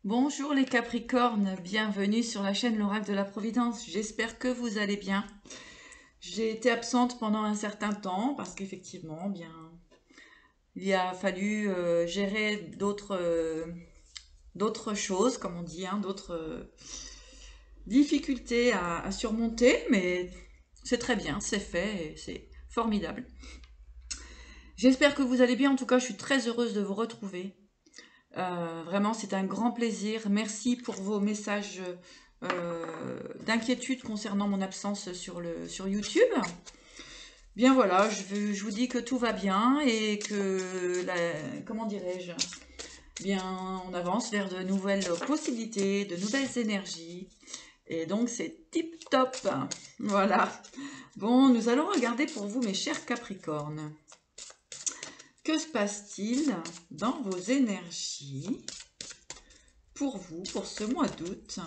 Bonjour les Capricornes, bienvenue sur la chaîne L'Oracle de la Providence. J'espère que vous allez bien. J'ai été absente pendant un certain temps parce qu'effectivement, il a fallu gérer d'autres choses, comme on dit, d'autres difficultés à surmonter, mais c'est très bien, c'est fait et c'est formidable. J'espère que vous allez bien. En tout cas, je suis très heureuse de vous retrouver. Vraiment, c'est un grand plaisir. Merci pour vos messages d'inquiétude concernant mon absence sur YouTube. Bien voilà, je vous dis que tout va bien et que, comment dirais-je, bien, on avance vers de nouvelles possibilités, de nouvelles énergies. Et donc, c'est tip top. Voilà. Bon, nous allons regarder pour vous, mes chers Capricornes. Que se passe-t-il dans vos énergies pour vous, pour ce mois d'août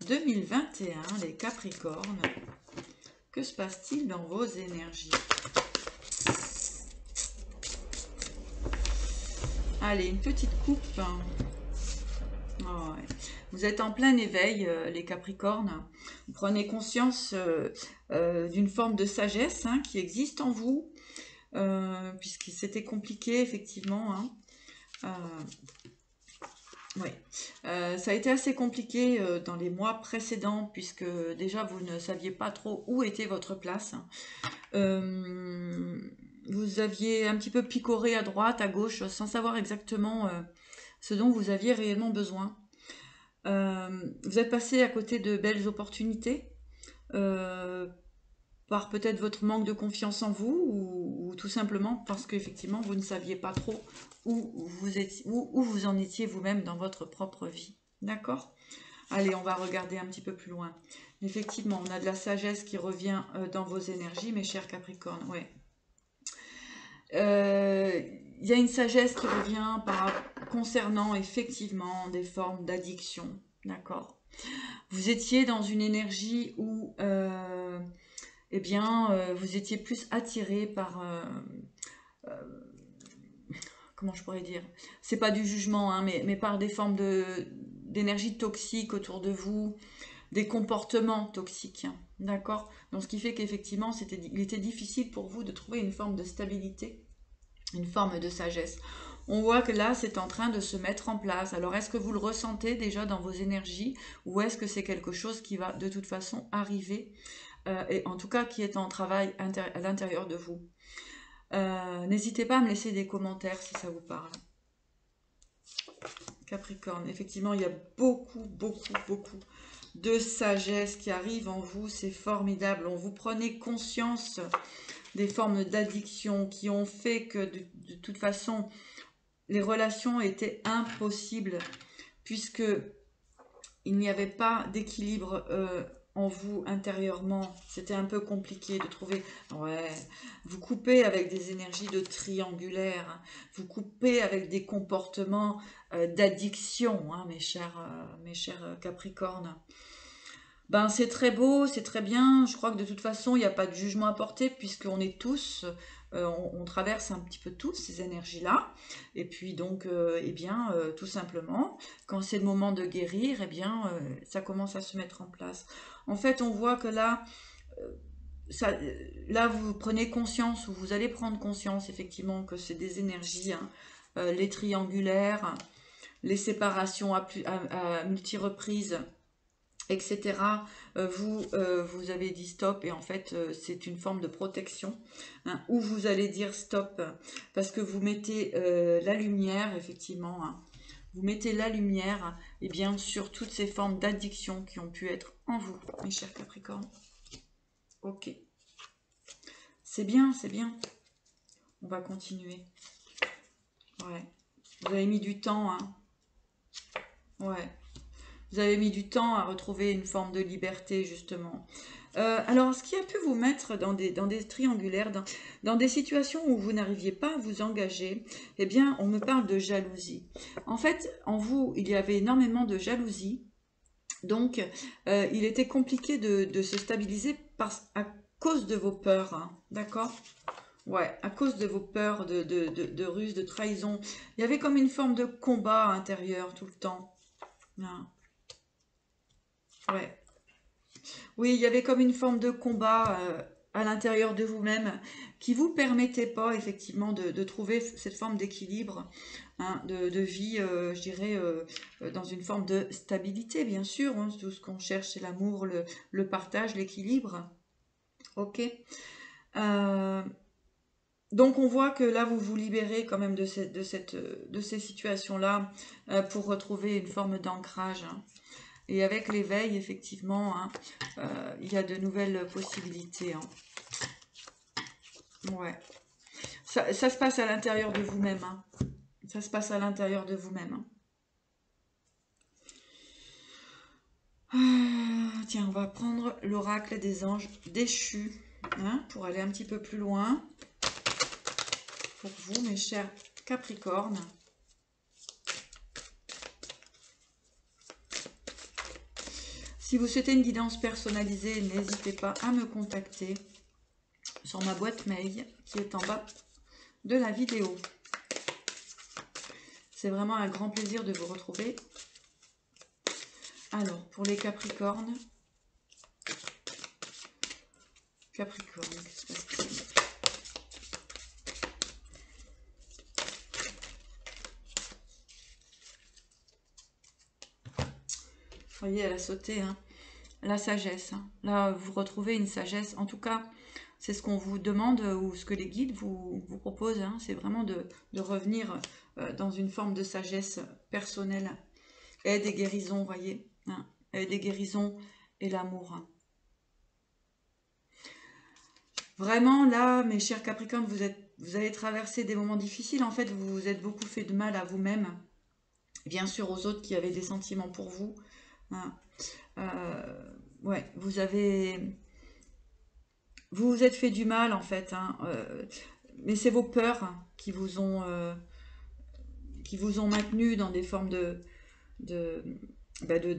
2021, les Capricornes? Que se passe-t-il dans vos énergies? Allez, une petite coupe. Oh, ouais. Vous êtes en plein éveil, les Capricornes. Vous prenez conscience d'une forme de sagesse qui existe en vous, puisque c'était compliqué, effectivement. Oui, ça a été assez compliqué dans les mois précédents, puisque déjà vous ne saviez pas trop où était votre place. Vous aviez un petit peu picoré à droite, à gauche, sans savoir exactement ce dont vous aviez réellement besoin. Vous êtes passé à côté de belles opportunités, euh, par peut-être votre manque de confiance en vous, ou tout simplement parce qu'effectivement vous ne saviez pas trop où vous en étiez vous-même dans votre propre vie. D'accord? Allez, on va regarder un petit peu plus loin. Effectivement, on a de la sagesse qui revient dans vos énergies, mes chers Capricornes. Ouais. Il y a une sagesse qui revient concernant effectivement des formes d'addiction. D'accord? Vous étiez dans une énergie où vous étiez plus attiré par comment je pourrais dire, c'est pas du jugement, mais par des formes d'énergie toxique autour de vous, des comportements toxiques, d'accord? Donc ce qui fait qu'effectivement, il était difficile pour vous de trouver une forme de stabilité, une forme de sagesse. On voit que là, c'est en train de se mettre en place. Alors, est-ce que vous le ressentez déjà dans vos énergies ou est-ce que c'est quelque chose qui va de toute façon arriver et en tout cas qui est en travail à l'intérieur de vous? N'hésitez pas à me laisser des commentaires si ça vous parle. Capricorne, effectivement, il y a beaucoup de sagesse qui arrive en vous. C'est formidable. On vous prenez conscience des formes d'addiction qui ont fait que de toute façon, les relations étaient impossibles puisque il n'y avait pas d'équilibre en vous intérieurement. C'était un peu compliqué de trouver. Ouais, vous coupez avec des énergies de triangulaire, vous coupez avec des comportements d'addiction, mes chers Capricornes. Ben, c'est très beau, c'est très bien. Je crois que de toute façon, il n'y a pas de jugement à porter puisqu'on est tous, on traverse un petit peu tous ces énergies-là. Et puis donc, tout simplement, quand c'est le moment de guérir, ça commence à se mettre en place. En fait, on voit que là, ça, là, vous prenez conscience ou vous allez prendre conscience effectivement que c'est des énergies, les triangulaires, les séparations à multi-reprises, etc. Vous avez dit stop et en fait c'est une forme de protection où vous allez dire stop parce que vous mettez la lumière effectivement, vous mettez la lumière sur toutes ces formes d'addiction qui ont pu être en vous, mes chers Capricornes. Ok, c'est bien, c'est bien. On va continuer. Ouais, vous avez mis du temps, ouais. Vous avez mis du temps à retrouver une forme de liberté, justement. Alors, ce qui a pu vous mettre dans des triangulaires, dans des situations où vous n'arriviez pas à vous engager, eh bien, on me parle de jalousie. En fait, en vous, il y avait énormément de jalousie. Donc, il était compliqué de se stabiliser à cause de vos peurs. D'accord? Ouais, à cause de vos peurs de ruse, de trahison. Il y avait comme une forme de combat intérieur tout le temps. Ah. Ouais. Oui, il y avait comme une forme de combat à l'intérieur de vous-même qui vous permettait pas effectivement de trouver cette forme d'équilibre, hein, de vie, je dirais, dans une forme de stabilité, bien sûr. Hein, tout ce qu'on cherche, c'est l'amour, le partage, l'équilibre. Ok. Euh, donc on voit que là, vous vous libérez quand même de ces situations-là pour retrouver une forme d'ancrage. Hein. Et avec l'éveil, effectivement, hein, il y a de nouvelles possibilités. Hein. Ouais. Ça se passe à l'intérieur de vous-même. Hein. Ça se passe à l'intérieur de vous-même. Hein. Tiens, on va prendre l'oracle des anges déchus, hein, pour aller un petit peu plus loin. Pour vous, mes chers Capricornes. Si vous souhaitez une guidance personnalisée, n'hésitez pas à me contacter sur ma boîte mail qui est en bas de la vidéo. C'est vraiment un grand plaisir de vous retrouver. Alors, pour les Capricornes. Capricorne, qu'est-ce que c'est? Vous voyez, elle a sauté, hein. La sagesse. Hein. Là, vous retrouvez une sagesse. En tout cas, c'est ce qu'on vous demande ou ce que les guides vous proposent. Hein. C'est vraiment de revenir dans une forme de sagesse personnelle. Aide et guérison, vous voyez. Hein. Aide et guérison et l'amour. Hein. Vraiment, là, mes chers Capricornes, vous allez traverser des moments difficiles. En fait, vous vous êtes beaucoup fait de mal à vous-même. Bien sûr, aux autres qui avaient des sentiments pour vous. Hein. Ouais, vous vous êtes fait du mal en fait, hein, mais c'est vos peurs qui vous ont maintenu dans des formes de, bah, de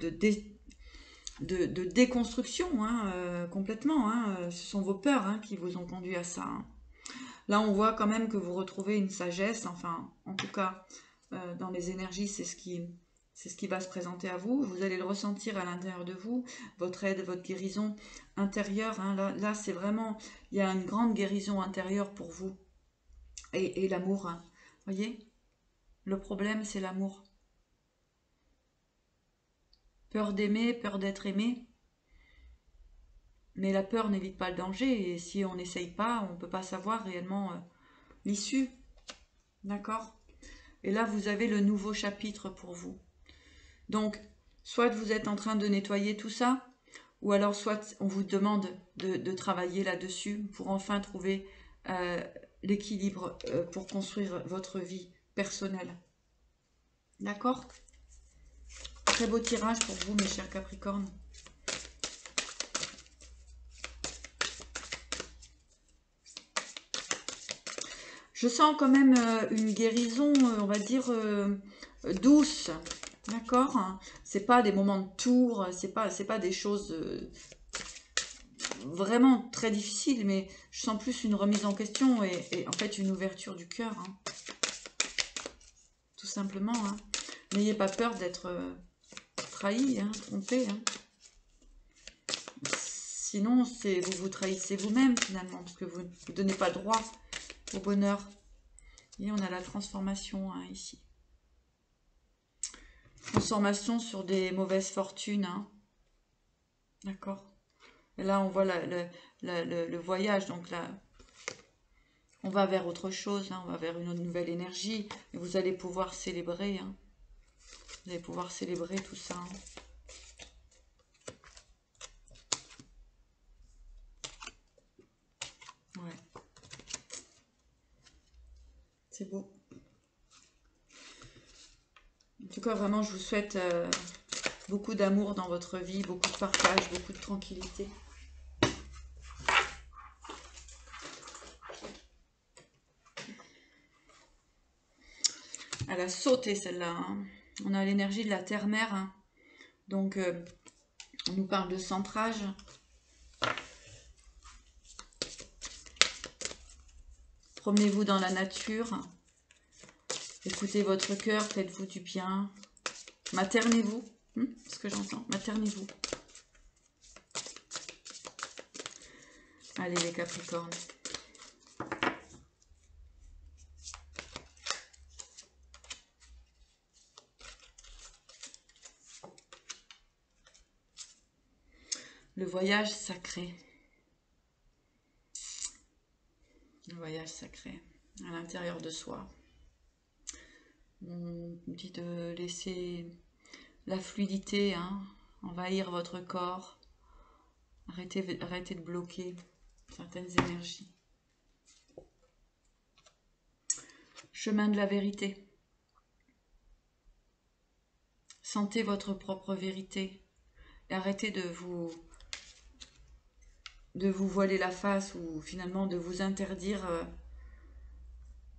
déconstruction, hein, complètement. Hein, ce sont vos peurs hein, qui vous ont conduit à ça. Hein. Là, on voit quand même que vous retrouvez une sagesse, enfin, en tout cas, dans les énergies, c'est ce qui va se présenter à vous. Vous allez le ressentir à l'intérieur de vous, votre aide, votre guérison intérieure. Hein. Là c'est vraiment, il y a une grande guérison intérieure pour vous. Et l'amour, hein. Voyez, le problème, c'est l'amour. Peur d'aimer, peur d'être aimé. Mais la peur n'évite pas le danger. Et si on n'essaye pas, on ne peut pas savoir réellement l'issue. D'accord? Et là, vous avez le nouveau chapitre pour vous. Donc, soit vous êtes en train de nettoyer tout ça, ou alors soit on vous demande de travailler là-dessus pour enfin trouver l'équilibre pour construire votre vie personnelle. D'accord? Très beau tirage pour vous, mes chers Capricornes. Je sens quand même une guérison, on va dire, douce. D'accord? C'est pas des moments de tour, c'est pas des choses vraiment très difficiles, mais je sens plus une remise en question et en fait une ouverture du cœur. Hein. Tout simplement. Hein. N'ayez pas peur d'être trahi, hein, trompé. Hein. Sinon, vous vous trahissez vous-même finalement, parce que vous ne donnez pas droit au bonheur. Et on a la transformation hein, ici. Transformation sur des mauvaises fortunes. Hein. D'accord. Et là, on voit le voyage. Donc là, on va vers autre chose. Hein, on va vers une autre nouvelle énergie. Et vous allez pouvoir célébrer. Hein. Vous allez pouvoir célébrer tout ça. Hein. Ouais. C'est beau. En tout cas, vraiment, je vous souhaite beaucoup d'amour dans votre vie, beaucoup de partage, beaucoup de tranquillité. Elle a sauté celle-là. Hein. On a l'énergie de la terre-mère. Hein. Donc, on nous parle de centrage. Promenez-vous dans la nature. Écoutez votre cœur, faites-vous du bien. Maternez-vous. Ce que j'entends. Maternez-vous. Allez les Capricornes. Le voyage sacré. Le voyage sacré. À l'intérieur de soi. On dit de laisser la fluidité envahir votre corps. Arrêtez de bloquer certaines énergies. Chemin de la vérité. Sentez votre propre vérité. Et arrêtez de vous voiler la face ou finalement de vous interdire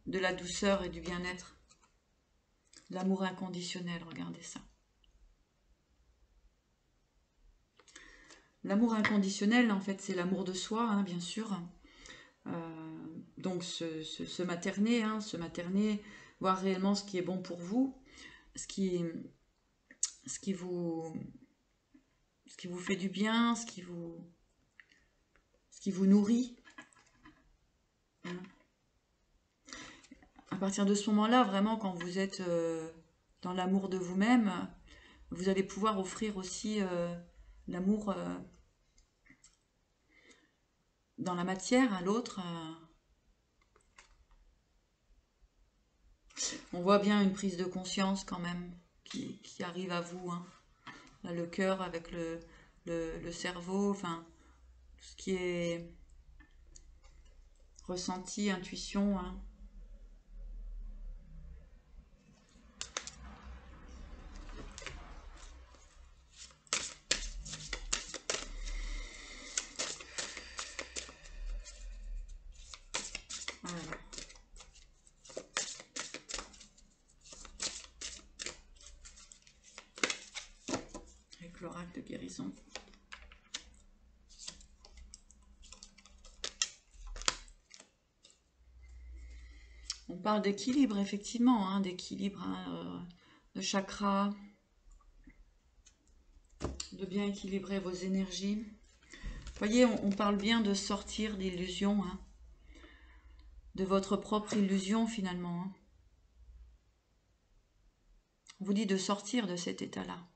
de la douceur et du bien-être. L'amour inconditionnel, regardez ça. L'amour inconditionnel, en fait, c'est l'amour de soi, bien sûr. Donc, se materner, voir réellement ce qui est bon pour vous, ce qui vous fait du bien, ce qui vous nourrit. À partir de ce moment-là, vraiment, quand vous êtes dans l'amour de vous-même, vous allez pouvoir offrir aussi l'amour dans la matière à l'autre. On voit bien une prise de conscience quand même qui arrive à vous. Là, le cœur avec le cerveau, enfin, tout ce qui est ressenti, intuition. Voilà. Avec l'oracle de guérison. On parle d'équilibre, effectivement, d'équilibre de chakras, de bien équilibrer vos énergies. Vous voyez, on parle bien de sortir d'illusion, de votre propre illusion finalement. On vous dit de sortir de cet état-là.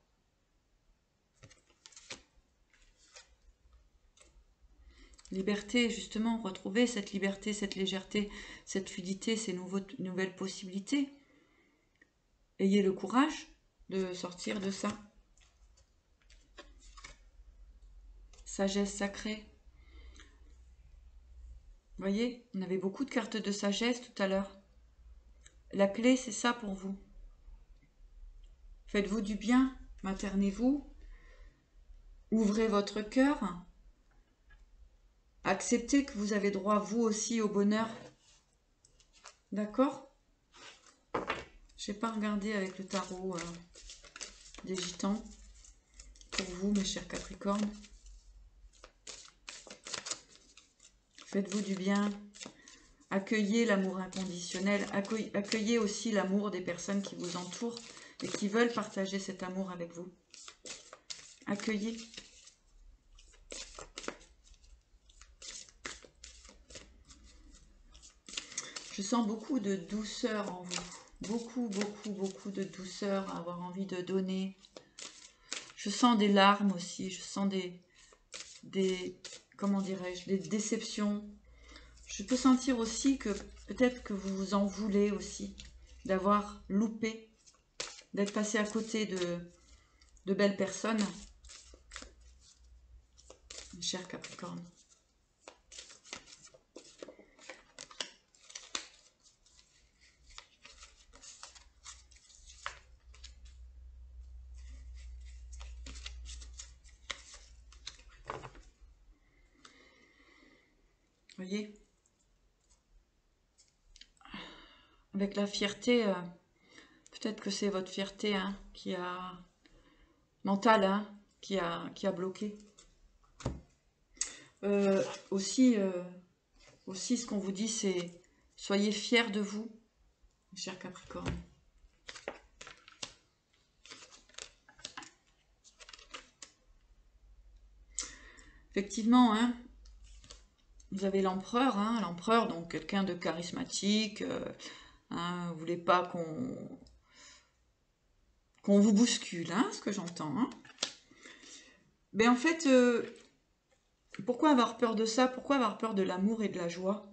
Liberté, justement, retrouver cette liberté, cette légèreté, cette fluidité, ces nouvelles possibilités. Ayez le courage de sortir de ça. Sagesse sacrée. Vous voyez, on avait beaucoup de cartes de sagesse tout à l'heure. La clé, c'est ça pour vous. Faites-vous du bien, maternez-vous, ouvrez votre cœur, acceptez que vous avez droit, vous aussi, au bonheur. D'accord? Je n'ai pas regardé avec le tarot des gitans. Pour vous, mes chers Capricornes. Faites-vous du bien. Accueillez l'amour inconditionnel. Accueillez aussi l'amour des personnes qui vous entourent et qui veulent partager cet amour avec vous. Accueillez. Je sens beaucoup de douceur en vous. Beaucoup, beaucoup, beaucoup de douceur, à avoir envie de donner. Je sens des larmes aussi. Je sens des comment dirais-je, des déceptions. Je peux sentir aussi que peut-être que vous vous en voulez aussi d'avoir loupé, d'être passé à côté de belles personnes. Mes chers Capricornes. Voyez, avec la fierté, peut-être que c'est votre fierté qui a mentale qui a bloqué. Aussi, ce qu'on vous dit, c'est soyez fiers de vous, mes chers Capricornes. Effectivement, hein, vous avez l'empereur, hein, l'empereur, donc quelqu'un de charismatique. Hein, vous voulez pas qu'on vous bouscule, hein, ce que j'entends. Hein. Mais en fait, pourquoi avoir peur de ça? Pourquoi avoir peur de l'amour et de la joie?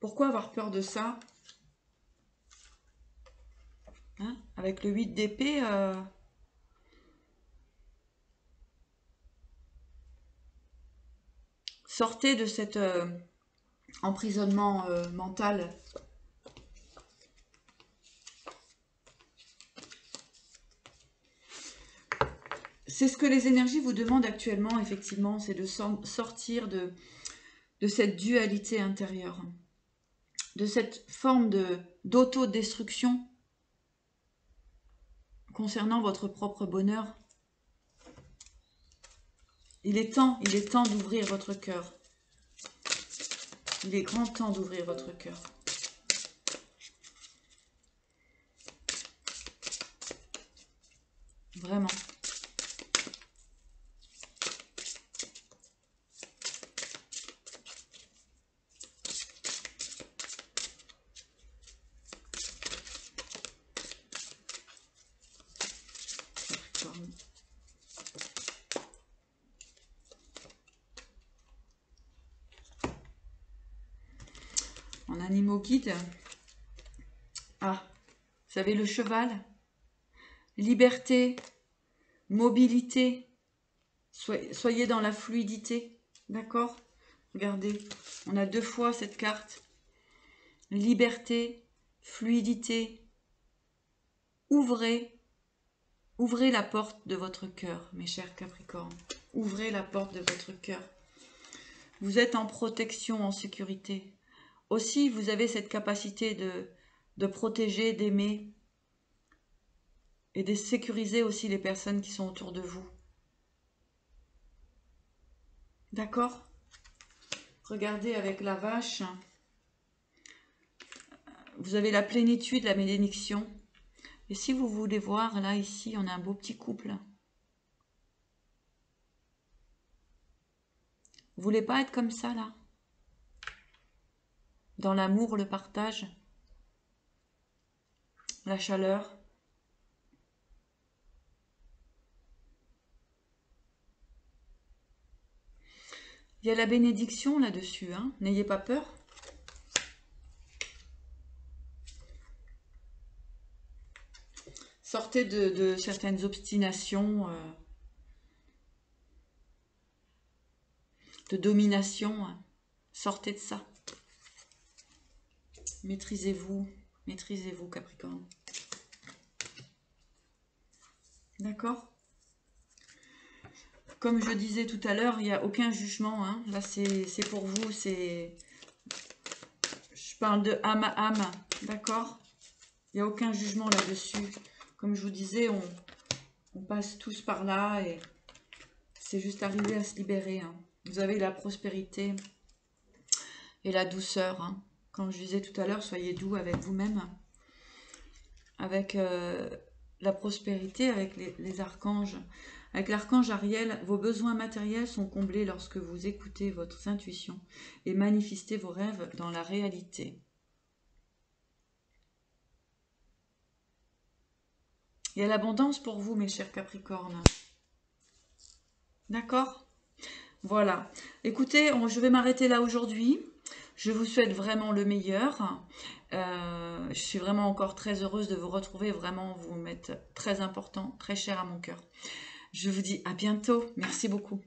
Pourquoi avoir peur de ça? Hein, avec le 8 d'épée, sortez de cet emprisonnement mental. C'est ce que les énergies vous demandent actuellement, effectivement, c'est de sortir de cette dualité intérieure, de cette forme d'autodestruction concernant votre propre bonheur. Il est temps d'ouvrir votre cœur. Il est grand temps d'ouvrir votre cœur. Vraiment. En animaux guides. Ah, vous savez, le cheval. Liberté, mobilité. Soyez dans la fluidité. D'accord? Regardez, on a 2 fois cette carte. Liberté, fluidité. Ouvrez la porte de votre cœur, mes chers Capricornes. Ouvrez la porte de votre cœur. Vous êtes en protection, en sécurité. Aussi, vous avez cette capacité de protéger, d'aimer et de sécuriser aussi les personnes qui sont autour de vous. D'accord? Regardez avec la vache. Vous avez la plénitude, la bénédiction. Et si vous voulez voir, là, ici, on a un beau petit couple. Vous voulez pas être comme ça, là? Dans l'amour, le partage, la chaleur. Il y a la bénédiction là-dessus, hein? N'ayez pas peur. Sortez de certaines obstinations, de domination. Hein. Sortez de ça. Maîtrisez-vous. Maîtrisez-vous, Capricorne. D'accord? Comme je disais tout à l'heure, il n'y a aucun jugement. Hein. Là, c'est pour vous. Je parle de âme à âme. D'accord? Il n'y a aucun jugement là-dessus. Comme je vous disais, on passe tous par là et c'est juste arriver à se libérer. Hein. Vous avez la prospérité et la douceur. Hein. Comme je disais tout à l'heure, soyez doux avec vous-même. Avec la prospérité, avec les archanges. Avec l'archange Ariel, vos besoins matériels sont comblés lorsque vous écoutez votre intuition et manifestez vos rêves dans la réalité. Il y a l'abondance pour vous, mes chers Capricornes. D'accord? Voilà. Écoutez, je vais m'arrêter là aujourd'hui. Je vous souhaite vraiment le meilleur. Je suis vraiment encore très heureuse de vous retrouver. Vraiment, vous m'êtes très important, très cher à mon cœur. Je vous dis à bientôt. Merci beaucoup.